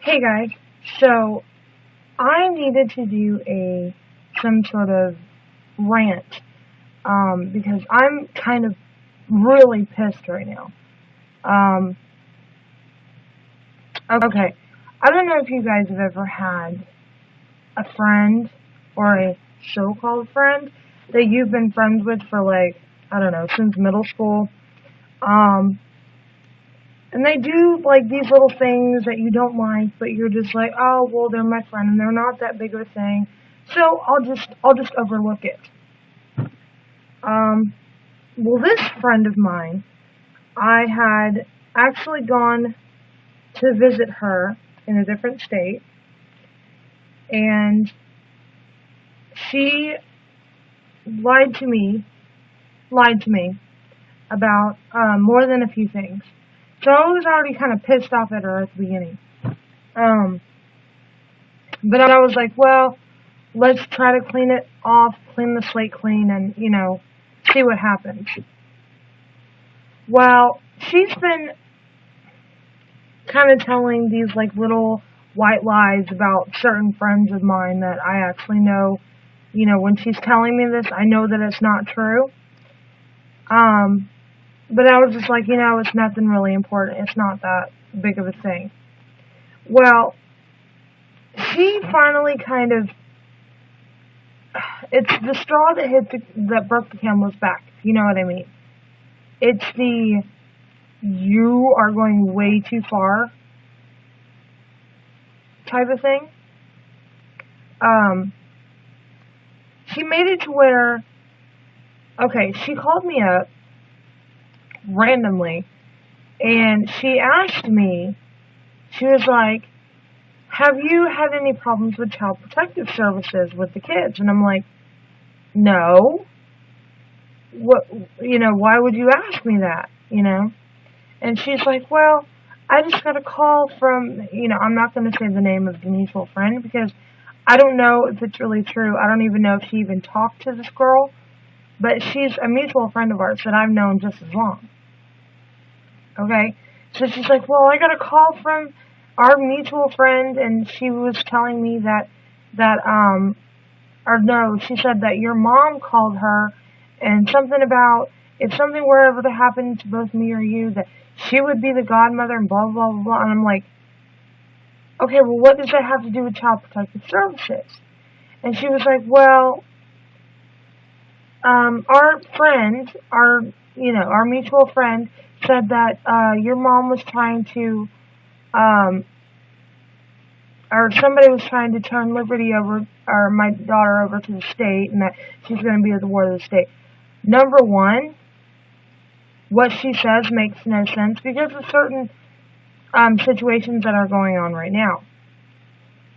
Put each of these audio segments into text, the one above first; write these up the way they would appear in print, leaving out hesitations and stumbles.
Hey guys, so I needed to do some sort of rant because I'm kind of really pissed right now. Um, okay, I don't know if you guys have ever had a friend or a so-called friend that you've been friends with for I don't know, since middle school. Um, and they do like these little things that you don't like, but you're just like, oh well, they're my friend and they're not that big of a thing, so I'll just overlook it. Um, well, this friend of mine, I had actually gone to visit her in a different state, and she lied to me, lied to me about more than a few things. So I was already kind of pissed off at her at the beginning. Um, but I was like, well, let's try to clean it off, clean the slate clean, and, see what happens. Well, she's been kind of telling these, like, little white lies about certain friends of mine that I actually know, when she's telling me this, I know that it's not true. But I was just like, it's nothing really important. It's not that big of a thing. Well, she finally kind of, it's the straw that broke the camel's back, if you know what I mean. It's the, you are going way too far type of thing. She made it to where, okay, she called me up randomly, and she asked me, she was like, have you had any problems with Child Protective Services with the kids? And I'm like, no. What, why would you ask me that, And she's like, well, I just got a call from, I'm not going to say the name of the mutual friend because I don't know if it's really true. I don't even know if she even talked to this girl, but she's a mutual friend of ours that I've known just as long. Okay? So she's like, well, I got a call from our mutual friend, and she was telling me or no, she said that your mom called her, and something about if something were ever to happen to both me or you, that she would be the godmother, and blah, blah, blah, blah. And I'm like, okay, well, what does that have to do with Child Protective Services? And she was like, well, our friend, our mutual friend said that, your mom was trying to, or somebody was trying to turn Liberty over, or my daughter over to the state, and that she's going to be at the ward of the state. Number one, what she says makes no sense because of certain situations that are going on right now.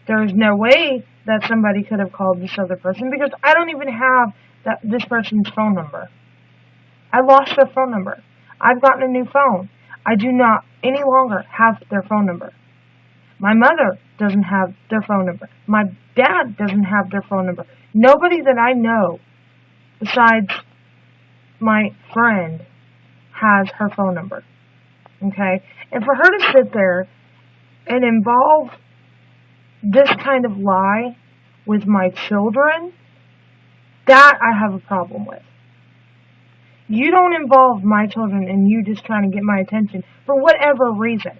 There is no way that somebody could have called this other person because I don't even have this person's phone number. I lost their phone number. I've gotten a new phone. I do not any longer have their phone number. My mother doesn't have their phone number. My dad doesn't have their phone number. Nobody that I know besides my friend has her phone number. Okay? And for her to sit there and involve this kind of lie with my children, that I have a problem with. You don't involve my children in you just trying to get my attention for whatever reason.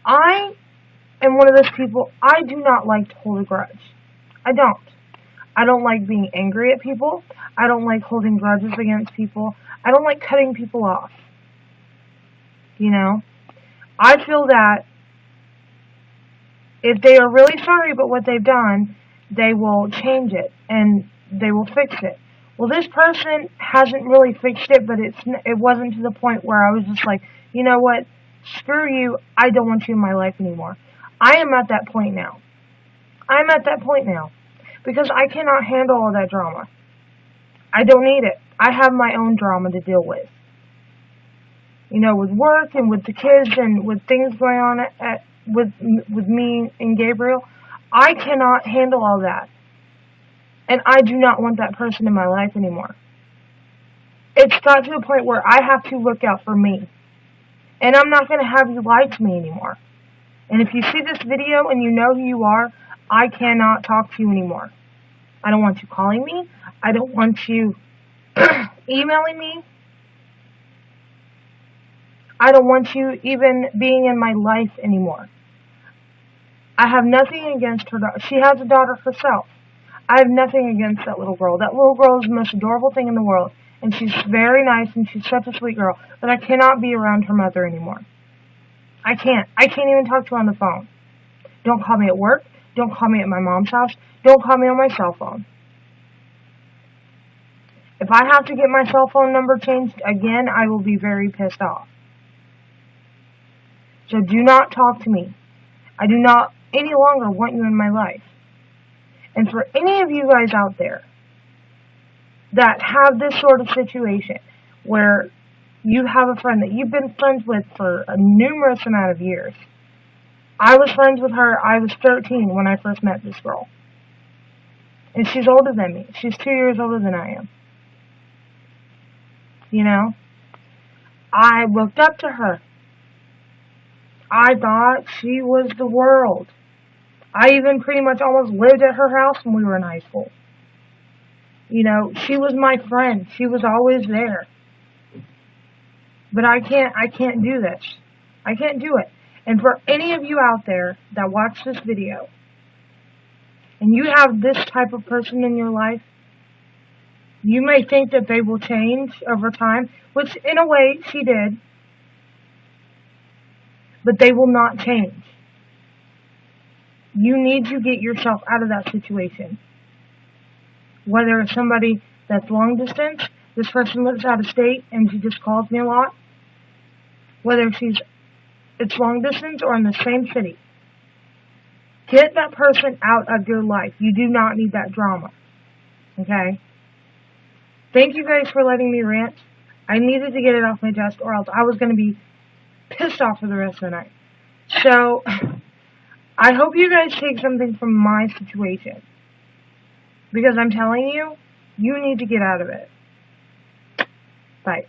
I am one of those people, I do not like to hold a grudge. I don't. I don't like being angry at people. I don't like holding grudges against people. I don't like cutting people off. I feel that if they are really sorry about what they've done, they will change it and they will fix it. Well, this person hasn't really fixed it, but it wasn't to the point where I was just like, you know what? Screw you. I don't want you in my life anymore. I am at that point now. I'm at that point now because I cannot handle all that drama. I don't need it. I have my own drama to deal with. With work and with the kids and with things going on with me and Gabriel. I cannot handle all that. And I do not want that person in my life anymore. It's got to a point where I have to look out for me. And I'm not going to have you lie to me anymore. And if you see this video and you know who you are, I cannot talk to you anymore. I don't want you calling me. I don't want you emailing me. I don't want you even being in my life anymore. I have nothing against her daughter. She has a daughter herself. I have nothing against that little girl. That little girl is the most adorable thing in the world. And she's very nice and she's such a sweet girl. But I cannot be around her mother anymore. I can't. I can't even talk to her on the phone. Don't call me at work. Don't call me at my mom's house. Don't call me on my cell phone. If I have to get my cell phone number changed again, I will be very pissed off. So do not talk to me. I do not any longer want you in my life. And for any of you guys out there that have this sort of situation where you have a friend that you've been friends with for a numerous amount of years. I was friends with her. I was 13 when I first met this girl. And she's older than me. She's 2 years older than I am. You know? I looked up to her. I thought she was the world. I even pretty much almost lived at her house when we were in high school. You know, she was my friend. She was always there. But I can't do this. I can't do it. And for any of you out there that watch this video, and you have this type of person in your life, you may think that they will change over time, which in a way she did, but they will not change. You need to get yourself out of that situation. Whether it's somebody that's long distance, this person lives out of state and she just calls me a lot, whether it's long distance or in the same city. Get that person out of your life. You do not need that drama. Okay? Thank you guys for letting me rant. I needed to get it off my chest or else I was going to be pissed off for the rest of the night. So, I hope you guys take something from my situation. Because I'm telling you, you need to get out of it. Bye.